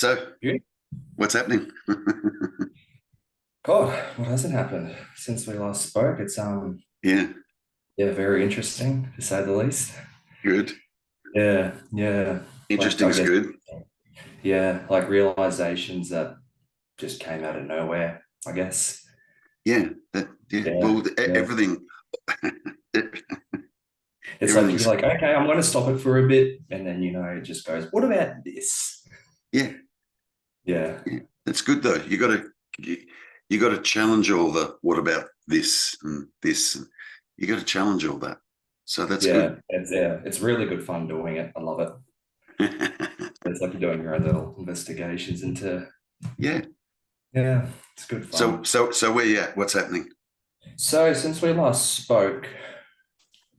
So, Yeah. what's happening? God, what hasn't happened since we last spoke? It's Yeah, yeah, very interesting to say the least. good. Yeah. Like Interesting I is guess good. yeah, like realizations that just came out of nowhere, I guess. Yeah, yeah. Yeah, Well, yeah. everything, It's like you're everything's like, okay, I'm gonna stop it for a bit, and then it just goes, what about this? yeah, Yeah, yeah. That's good though. You got to challenge all the what about this and this. And you got to challenge all that. So that's good. it's really good fun doing it. I love it. It's like you're doing your own little investigations into Yeah. yeah, it's good So fun. so so where you at? What's happening? So since we last spoke,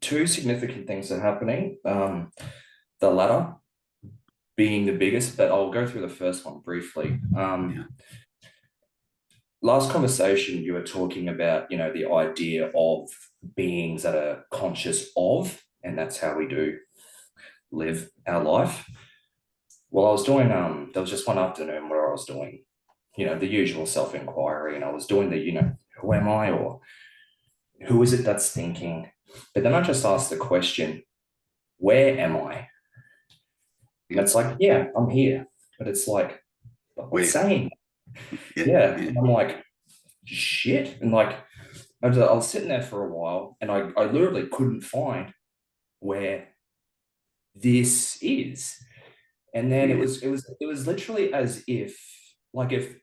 two significant things are happening. The latter being the biggest, but I'll go through the first one briefly. Yeah. Last conversation, you were talking about, the idea of beings that are conscious of, and that's how we do live our life. Well, I was doing, there was just one afternoon where I was doing, the usual self inquiry, and I was doing the, who am I or who is it that's thinking? But then I just asked the question, where am I? And Yeah. it's like, yeah, I'm here. But it's like, but what's Where? saying? Yeah. Yeah. Yeah. And I'm like, shit. And like, I was sitting there for a while and I literally couldn't find where this is. And then it Yeah. was it was it was literally as if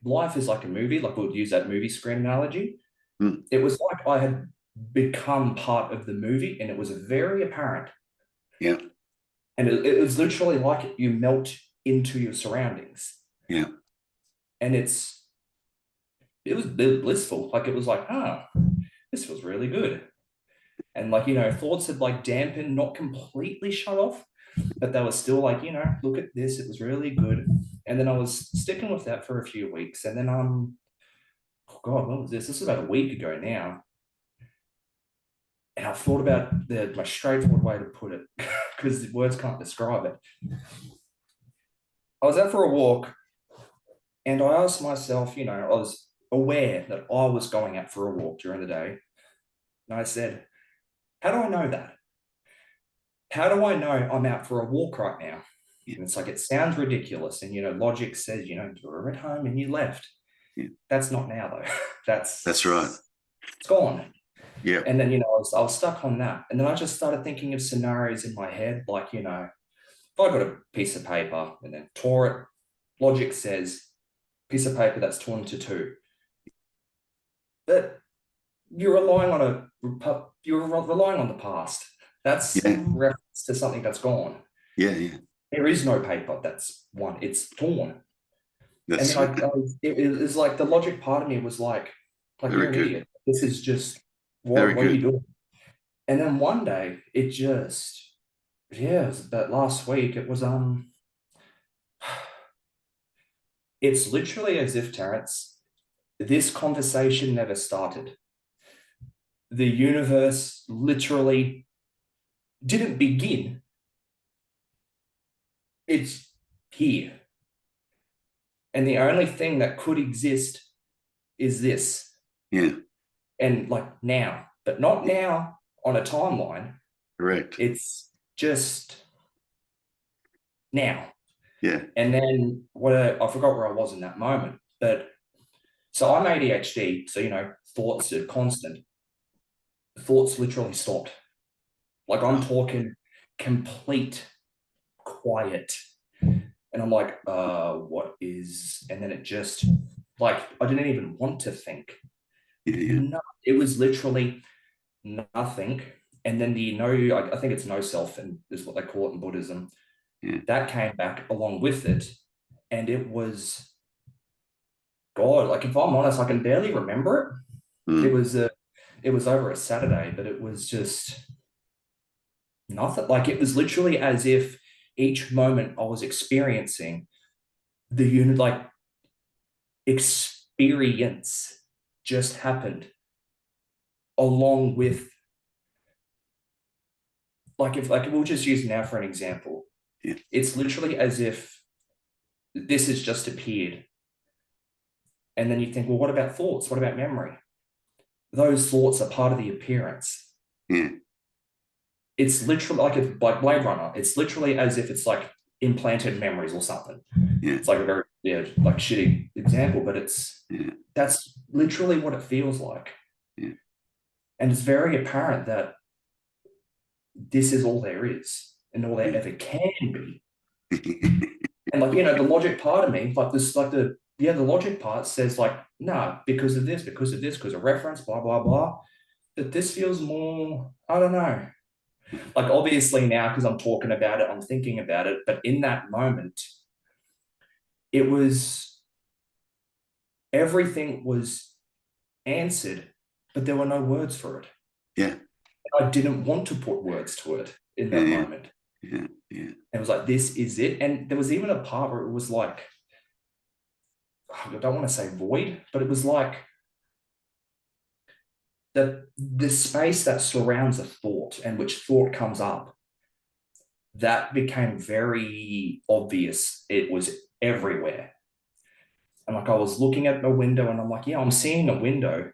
life is like a movie, like we'll use that movie screen analogy. Mm, It was like I had become part of the movie and it was very apparent. yeah. And it was literally like you melt into your surroundings. Yeah. And it was blissful. Like it was like, this feels really good. And like, thoughts had like dampened, not completely shut off, but they were still like, look at this. It was really good. And then I was sticking with that for a few weeks. And then, oh God, what was this? This is about a week ago now. And I thought about the my straightforward way to put it because words can't describe it. I was out for a walk and I asked myself, I was aware that I was going out for a walk during the day. And I said, how do I know that? How do I know I'm out for a walk right now? Yeah. And it's like, it sounds ridiculous. And, logic says, you were at home and you left. Yeah. That's not now, though. That's right. It's gone. Yeah. And then, I was stuck on that. And then I just started thinking of scenarios in my head, like, if I got a piece of paper and then tore it, logic says, piece of paper that's torn into two. But you're relying on the past. That's Yeah. reference to something that's gone. Yeah. Yeah. There is no paper that's one. It's torn. And That's then it was like the logic part of me was like very you're an good. idiot. This is just Very what are you good. doing? And then one day it just yeah, it was that last week it was it's literally as if Terrence, this conversation never started. The universe literally didn't begin. It's here. And the only thing that could exist is this. Yeah. And like now, but not Yeah. now on a timeline. Correct. It's just now. Yeah. And then I forgot where I was in that moment. But so I'm ADHD. So, thoughts are constant. Thoughts literally stopped. Like I'm Right. talking complete quiet. And I'm like, what is, and then it just like, I didn't even want to think. Yeah. Yeah. No, it was literally nothing. And then I think it's no self, and is what they call it in Buddhism. Yeah. That came back along with it. And it was God, like if I'm honest, I can barely remember it. It Mm. was a it was over a Saturday, but it was just nothing. Like it was literally as if each moment I was experiencing the unit like experience just happened along with like if like we'll just use now for an example. Yeah. It's literally as if this has just appeared. And then you think, well, what about thoughts? What about memory? Those thoughts are part of the appearance. Yeah. It's literally like Blade Runner. It's literally as if it's like implanted memories or something. Yeah. It's like a very like shitty example, but that's literally what it feels like. Yeah. And it's very apparent that this is all there is and all there ever can be. And like, the logic part of me, like this, like the logic part says like, nah, because of this, because of reference, blah, blah, blah. But this feels more, I don't know. Like obviously now, because I'm talking about it, I'm thinking about it. But in that moment, it was, everything was answered, but there were no words for it. Yeah. I didn't want to put words to it in that moment. Yeah. Yeah. It was like, this is it. And there was even a part where it was like, I don't want to say void, but it was like the space that surrounds a thought and which thought comes up, that became very obvious. It was everywhere. And like I was looking at a window and I'm like, yeah, I'm seeing a window.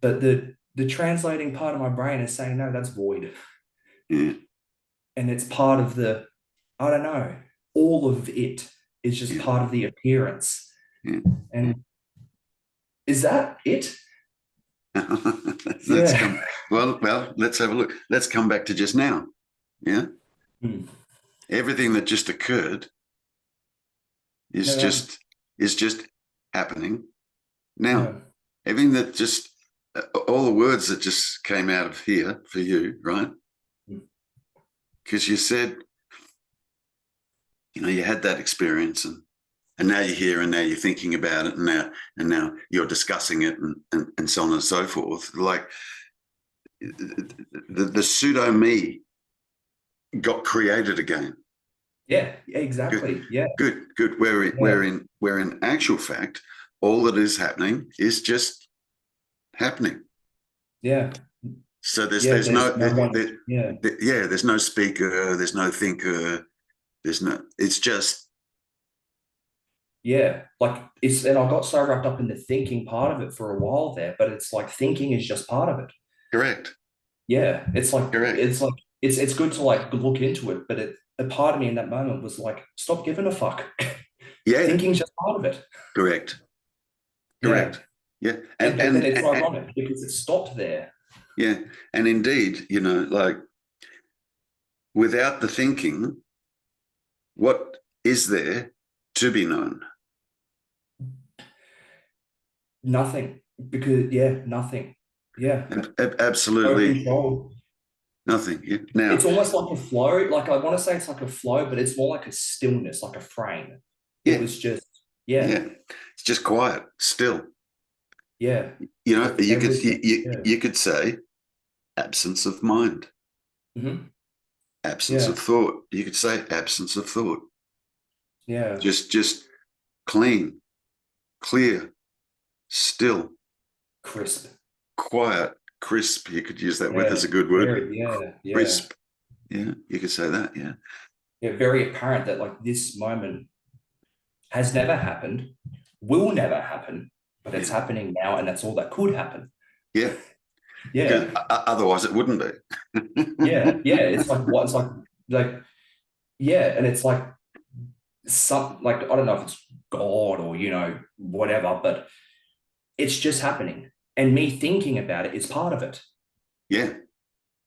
But the translating part of my brain is saying, no, that's void. Yeah. And it's part of the, I don't know, all of it is just part of the appearance. Yeah. And is that it? Let's come. Well, let's have a look. Let's come back to just now. Yeah. Everything that just occurred is just happening now. Everything that just, all the words that just came out of here for you, right? Because you said, you had that experience, and now you're here, and now you're thinking about it, and now you're discussing it, and so on and so forth. Like the pseudo me got created again. Yeah, exactly. Good. Yeah. Good. Where in actual fact, all that is happening is just happening. Yeah. So there's there's no speaker, there's no thinker, it's just like and I got so wrapped up in the thinking part of it for a while there, but it's like thinking is just part of it. correct. It's like Correct. it's good to like look into it, but a part of me in that moment was like, stop giving a fuck. Yeah. Thinking's just part of it. Correct. Yeah. And then it's ironic because it stopped there. Yeah. And indeed, like without the thinking, what is there to be known? Nothing. Because nothing. Yeah. Absolutely. No control. Nothing. Yeah. Now it's almost like a flow. Like I want to say it's like a flow, but it's more like a stillness, like a frame. It was just it's just quiet, still. Yeah. You could say absence of mind. Absence of thought. You could say absence of thought. Yeah. Just clean, clear, still, crisp, quiet, crisp. You could use that word as a good word. Crisp. Yeah, you could say that. Yeah. Yeah, very apparent that like this moment has never happened, will never happen, but it's happening now, and that's all that could happen. Yeah. Yeah. Otherwise, it wouldn't be. Yeah. It's like what? It's like and it's like some like I don't know if it's God or whatever, but it's just happening, and me thinking about it is part of it. Yeah.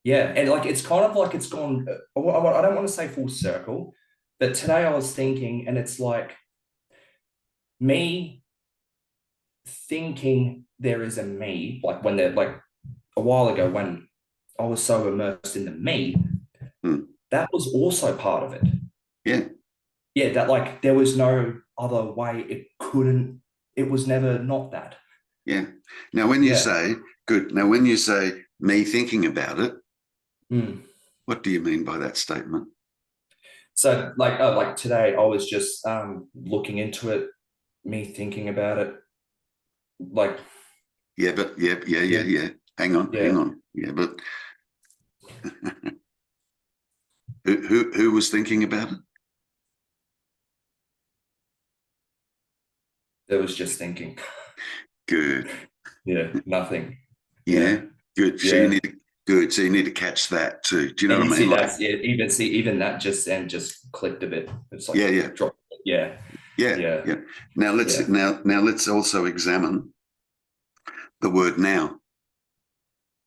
Yeah, and like it's kind of like it's gone. I don't want to say full circle, but today I was thinking, and it's like me thinking there is a me, like when they're like a while ago when I was so immersed in the me, that was also part of it. Yeah. Yeah, that like there was no other way. It was never not that. Yeah. Now, when you say, when you say me thinking about it, what do you mean by that statement? So like today, I was just looking into it, me thinking about it. Like yeah. Hang on. Yeah, but who was thinking about it? There was just thinking. Good. Yeah, nothing. Yeah, Yeah, good. So you yeah. need to, good. So you need to catch that too. Do you know And what you I mean? see Like, that's yeah, even that just then just clicked a bit. It's like yeah, yeah, drop. Yeah, yeah, yeah, yeah. Now let's yeah. let's also examine the word now.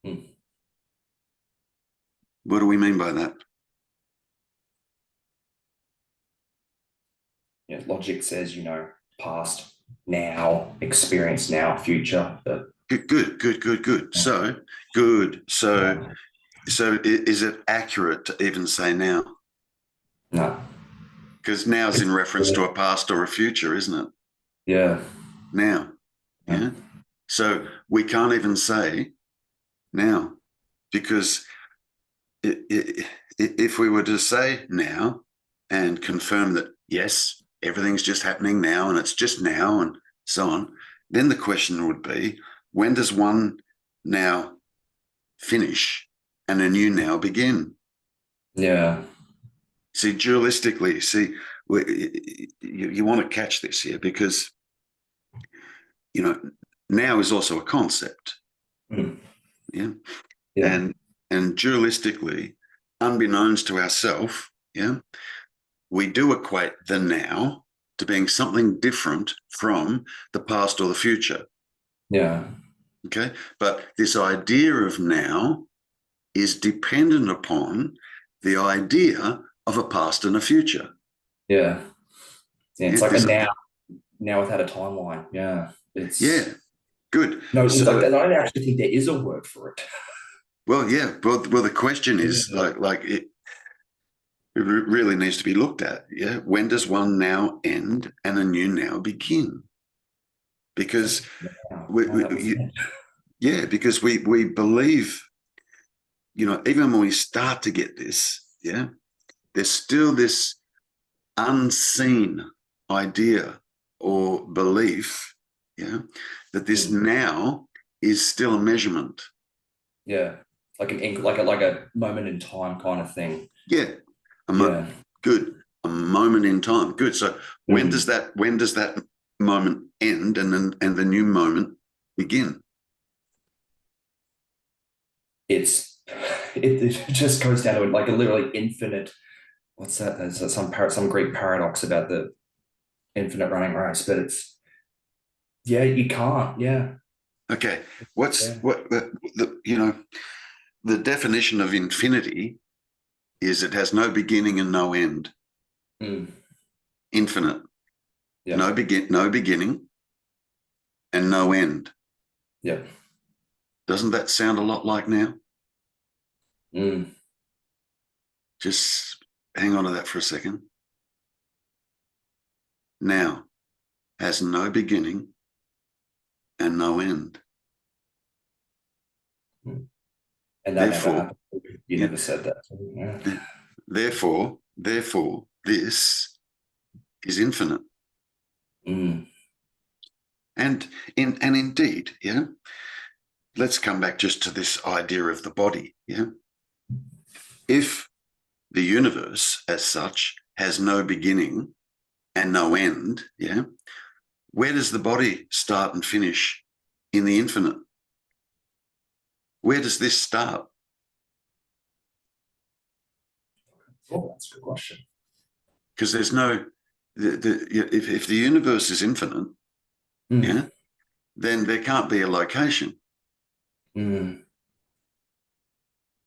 Hmm. What do we mean by that? Yeah, logic says, past, now, experience now, future. But Good, good, good, good, good. yeah, So good. So no, is it accurate to even say now? no. Because now is It's in reference to a past or a future, isn't it? yeah, Now, yeah, yeah. So we can't even say now because if we were to say now and confirm that, yes, everything's just happening now and it's just now and so on, then the question would be, when does one now finish and a new now begin? yeah, See, dualistically, you want to catch this here because, now is also a concept. mm, Yeah. yeah, And dualistically, unbeknownst to ourselves, yeah, we do equate the now to being something different from the past or the future. yeah, Okay. But this idea of now is dependent upon the idea of a past and a future. yeah. Yeah, Yeah. it's like a now without a timeline. Yeah, Yeah. it's Good. no, it's like So, that. I don't actually think there is a word for it. well, yeah. Well, the question is Yeah, it really needs to be looked at. Yeah. When does one now end and a new now begin? Because now that was it. yeah, because we believe, even when we start to get this, yeah, there's still this unseen idea or belief, yeah, that this Mm, now is still a measurement. yeah, like an ink, like a moment in time kind of thing. Yeah, Yeah. good, a moment in time. Good. So Mm. when does that moment end and the new moment begin? It's it just goes down to like a literally infinite. What's that? There's some Greek paradox about the infinite running race, but it's yeah, you can't. Yeah, Okay, yeah, the definition of infinity is it has no beginning and no end. mm, Infinite, yeah, no beginning and no end. yeah, Doesn't that sound a lot like now? mm, Just hang on to that for a second. Now has no beginning and no end. mm. And that never Therefore, happened. You yeah, never said that. Yeah, therefore, this is infinite. mm, And indeed, yeah. Let's come back just to this idea of the body. Yeah. If the universe as such has no beginning and no end, yeah, where does the body start and finish in the infinite? Where does this start? oh, that's a good question. Because there's no, if the universe is infinite, Mm, yeah, then there can't be a location mm.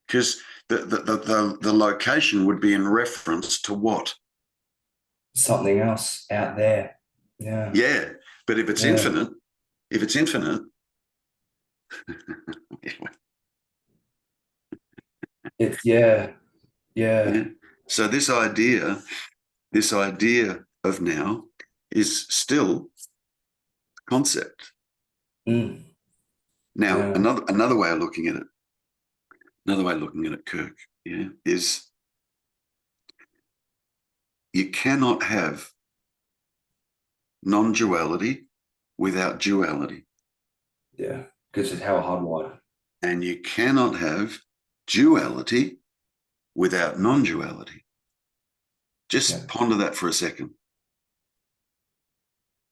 because the location would be in reference to what? Something else out there. Yeah, Yeah, but yeah. if it's infinite, It's yeah, yeah. yeah. So this idea of now is still concept. Mm, Now, yeah. another way of looking at it, Kirk, yeah, is you cannot have non-duality without duality, Yeah, because it's how we're hardwired. and you cannot have duality without non-duality. Yeah, Just ponder that for a second.